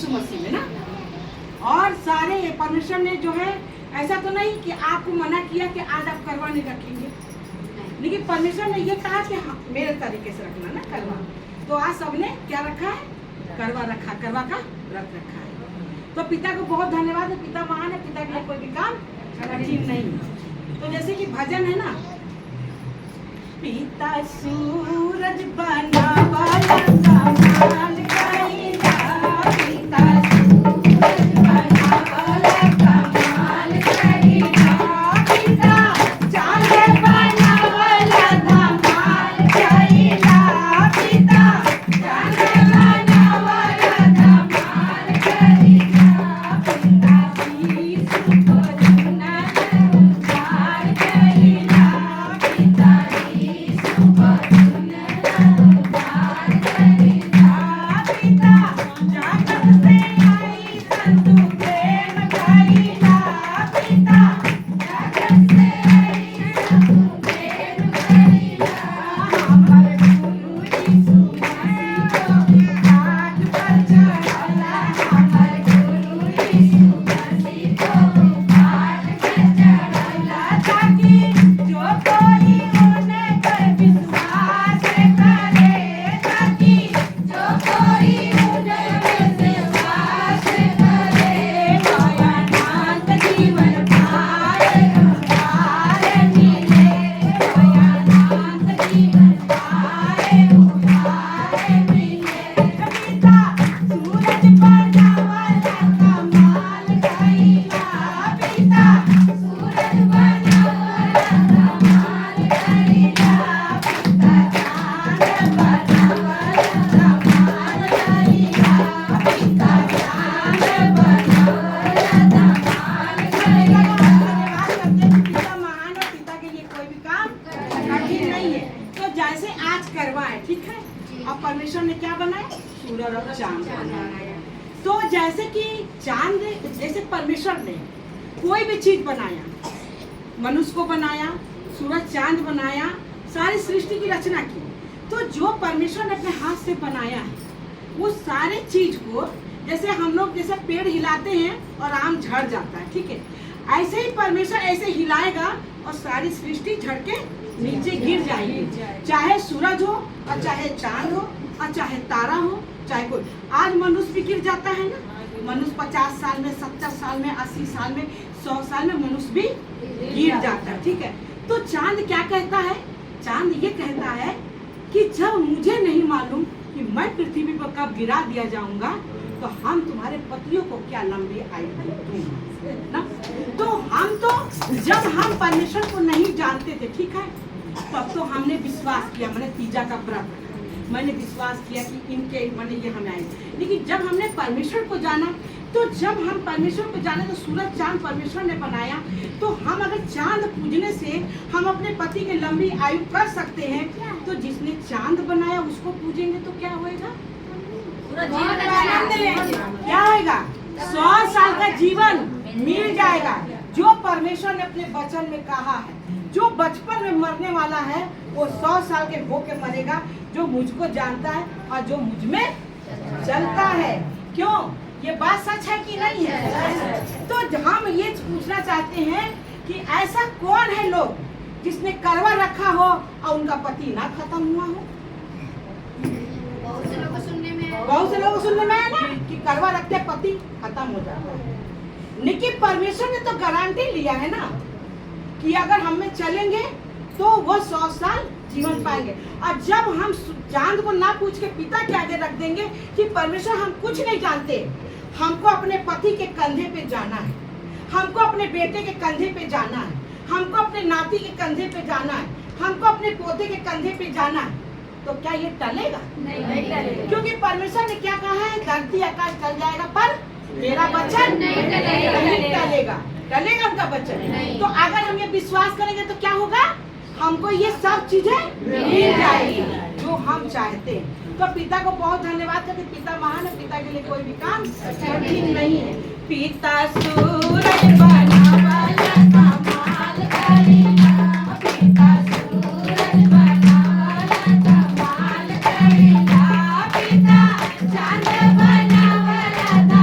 यीशु मसीह में ना। और सारे परमेश्वर ने जो है ऐसा तो नहीं कि आपको मना किया कि आज आप करवा नहीं रखेंगे, लेकिन परमेश्वर ने ये कहा कि हाँ, मेरे तरीके से रखना ना करवा। तो आज सबने क्या रखा है? करवा रखा, करवा का व्रत रखा है। तो पिता को बहुत धन्यवाद है, पिता महान है, पिता के लिए कोई भी काम कठिन नहीं। तो जैसे कि भजन है ना, पिता सूरज बना वाला कमाल करेगा, पिता सूरज बना वाला कमाल करेगा, पिता चांद बना वाला धमाल करेगा, पिता चांद बना वाला धमाल करेगा, पिता यीशु को चुनर उद्धार करेगा, पिता यीशु को चुनर उद्धार करेगा, पिता जगत से आई संतु प्रेम करेगा, पिता जगत से आई संतु प्रेम करेगा, हमारे गुरु यीशु मसीह को घाट पर चढ़ाला, हमारे गुरु यीशु मसीह को घाट पर चढ़ाला, ताकि जो कोई उन्हें पर विश्वास करे, ताकि जो कोई उन्हें पर विश्वास करे, भयानक जीवन पाए उद्धार मिले, भयानक जीवन पाए उद्धार मिले, पिता सूरज बना वाला कमाल करेगा, पिता सूरज बना वाला कमाल करेगा, पिता चांद बना वाला कमाल करेगा, पिता चांद बना वाला कमाल करेगा। धन्यवाद करते हैं कि पिता महान है, पिता के लिए कोई भी काम कठिन नहीं है। तो जैसे आज करवा है, ठीक है, और परमेश्वर ने क्या बनाया? सूरज और चांद बनाया। तो जैसे कि चांद, जैसे परमेश्वर ने कोई भी चीज बनाया, मनुष्य को बनाया, सूरज चांद बनाया, सारी सृष्टि की रचना की, तो जो परमेश्वर ने अपने हाथ से बनाया है वो सारे चीज को, जैसे हम लोग जैसे पेड़ हिलाते हैं और आम झड़ जाता है, ठीक है, ऐसे ही परमेश्वर ऐसे हिलाएगा और सारी सृष्टि झड़ के नीचे गिर जाएगी, चाहे सूरज हो और चाहे चांद हो और चाहे तारा हो, चाहे कोई। आज मनुष्य भी गिर जाता है ना, मनुष्य 50 साल में, 70 साल में, 80 साल में, 100 साल में मनुष्य भी गिर जाता है, ठीक है। तो चांद क्या कहता है? चांद ये कहता है कि जब मुझे नहीं मालूम कि मैं पृथ्वी पर कब गिरा दिया जाऊंगा, तो हम तुम्हारे पतियों को क्या लंबी आयु दूंगा ना। तो हम तो जब हम परमेश्वर को नहीं जानते थे, ठीक है, तब तो हमने विश्वास किया, मैंने तीजा का व्रत रखा, मैंने विश्वास किया कि इनके मैंने ये हमें आए। लेकिन जब हमने परमेश्वर को जाना, तो जब हम परमेश्वर को जाने, तो सूरज चांद परमेश्वर ने बनाया, तो हम अगर चांद पूजने से हम अपने पति की लंबी आयु कर सकते हैं, तो जिसने चांद बनाया उसको पूजेंगे तो क्या होएगा? क्या होएगा? 100 साल का जीवन मिल जाएगा। जो परमेश्वर ने अपने वचन में कहा है, जो बचपन में मरने वाला है वो 100 साल के होके मरेगा, जो मुझको जानता है और जो मुझ में चलता है। क्यों? ये बात सच है कि नहीं है? तो हम ये पूछना चाहते हैं कि ऐसा कौन है लोग जिसने करवा रखा हो और उनका पति ना खत्म हुआ हो? बहुत से लोग सुनने में है ना कि करवा रखते पति खत्म हो जाता है। लेकिन परमेश्वर ने तो गारंटी लिया है ना कि अगर हम में चलेंगे तो वो 100 साल जीवन पाएंगे। और जब हम चांद को ना पूछ के पिता के आगे रख देंगे कि परमेश्वर हम कुछ नहीं जानते, हमको अपने पति के कंधे पे जाना है, हमको अपने बेटे के कंधे पे जाना है, हमको अपने नाती के कंधे पे जाना है, हमको अपने पोते के कंधे पे जाना है, तो क्या ये टलेगा? नहीं टलेगा। क्योंकि परमेश्वर ने क्या कहा है? धरती आकाश टल जाएगा पर मेरा वचन नहीं टलेगा। टलेगा उनका वचन। तो अगर हम ये विश्वास करेंगे तो क्या होगा? हमको ये सब चीजें मिल जाएगी जो हम चाहते हैं। तो पिता को बहुत धन्यवाद करते, पिता महान है, पिता के लिए कोई भी काम कठिन नहीं है। पिता सूरज बना वाला कमाल करेगा, पिता सूरज बना वाला कमाल करेगा, पिता चांद बना वाला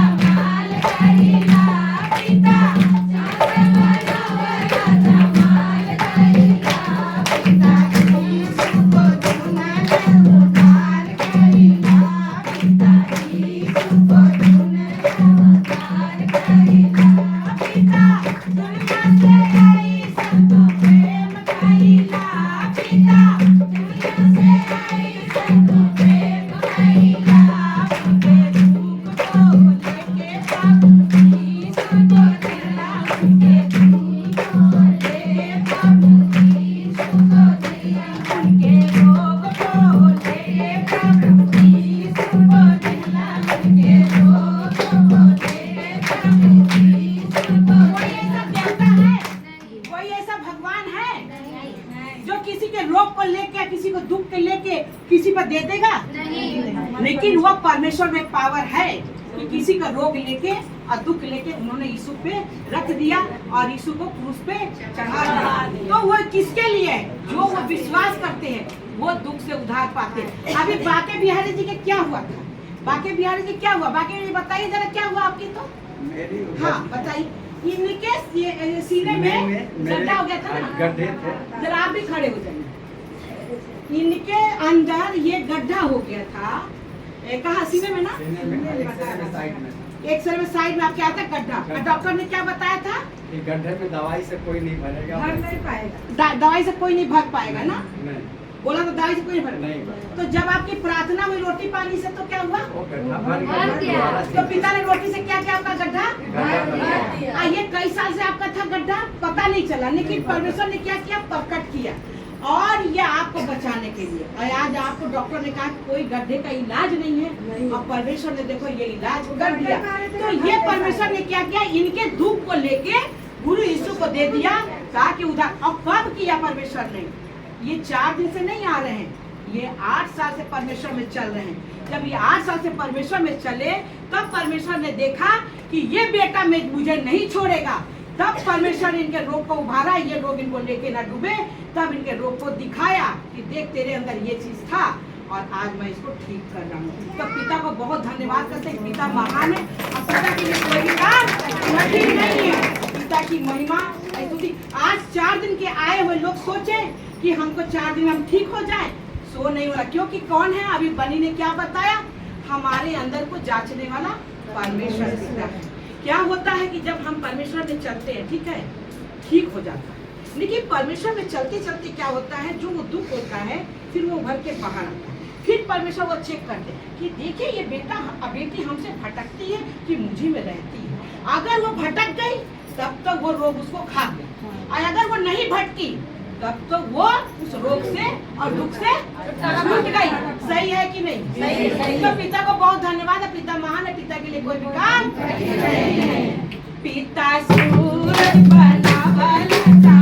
दे देगा नहीं। लेकिन वो परमेश्वर में पावर है कि किसी का रोग लेके और दुख लेके उन्होंने यीशु पे रख दिया और यीशु को क्रूस पे चढ़ा दिया। तो वो किसके लिए है? जो वो विश्वास करते हैं वो दुख से उद्धार पाते हैं। अभी बाके बिहारी जी के क्या हुआ था? बाके बिहारी जी क्या हुआ? बाके बिहारी बताइए जरा क्या हुआ आपकी? तो हाँ बताइए। इनके ये सीने में गड्ढा हो गया था ना, गड्ढे थे। जरा आप भी खड़े हो जाइए। इनके अंदर ये गड्ढा हो गया था। कहाँ? सीने में ना, एक्सरे में साइड में आप क्या था? गड्ढा। डॉक्टर ने क्या बताया था? कि गड्ढे में दवाई से कोई नहीं भरेगा, भर नहीं पाएगा। दवाई से कोई नहीं भर पाएगा ना? नहीं बोला तो दवाई से कोई नहीं भरेगा। नहीं। तो जब आपकी प्रार्थना हुई रोटी पानी से तो क्या हुआ? वो गड्ढा भर गया। तो पिता ने रोटी से क्या किया? आपका गड्ढा भर दिया। ये कई साल से आपका था गड्ढा, पता नहीं चला, लेकिन परमेश्वर ने क्या किया? प्रकट किया और ये आपको बचाने के लिए। और आज आपको डॉक्टर ने कहा कोई गड्ढे का इलाज नहीं है और परमेश्वर ने देखो ये इलाज कर दिया। तो ये परमेश्वर ने क्या किया? इनके दुख को लेके गुरु यीशु को दे दिया, कहा कि उधर। और कब किया परमेश्वर ने? ये 4 दिन से नहीं आ रहे हैं, ये 8 साल से परमेश्वर में चल रहे हैं। जब ये 8 साल से परमेश्वर में चले तब परमेश्वर ने देखा कि ये बेटा मुझे नहीं छोड़ेगा। तब परमेश्वर ने इनके रोग को उभारा, ये रोग इनको लेके ना डूबे। तब इनके रोग को दिखाया कि देख तेरे अंदर ये चीज था और आज मैं इसको ठीक कर रहा हूँ। तो पिता को बहुत धन्यवाद करते हैं। पिता महान है और पिता के लिए कोई काम कठिन नहीं है। पिता की महिमा ऐसी। आज 4 दिन के आए हुए लोग सोचे कि हमको 4 दिन हम ठीक हो जाए, सो नहीं होला। क्योंकि कौन है? अभी बनी ने क्या बताया? हमारे अंदर को जांचने वाला परमेश्वर पिता है। क्या होता है कि जब हम परमेश्वर में चलते हैं, ठीक है, ठीक हो जाता है। लेकिन परमेश्वर में चलते चलते क्या होता है? जो वो दुख होता है फिर वो उभर के बाहर आता है। फिर परमेश्वर वो चेक करते हैं कि देखिए ये बेटी हमसे भटकती है कि मुझी में रहती है। अगर वो भटक गई तब तक वो रोग उसको खा गया, और अगर वो नहीं भटकी तब तो वो उस रोग से और दुख से छूट गई। सही है कि नहीं? सही। तो पिता को बहुत धन्यवाद है। पिता महान है, पिता के लिए कोई भी काम नहीं है। पिता सूरज बना वाला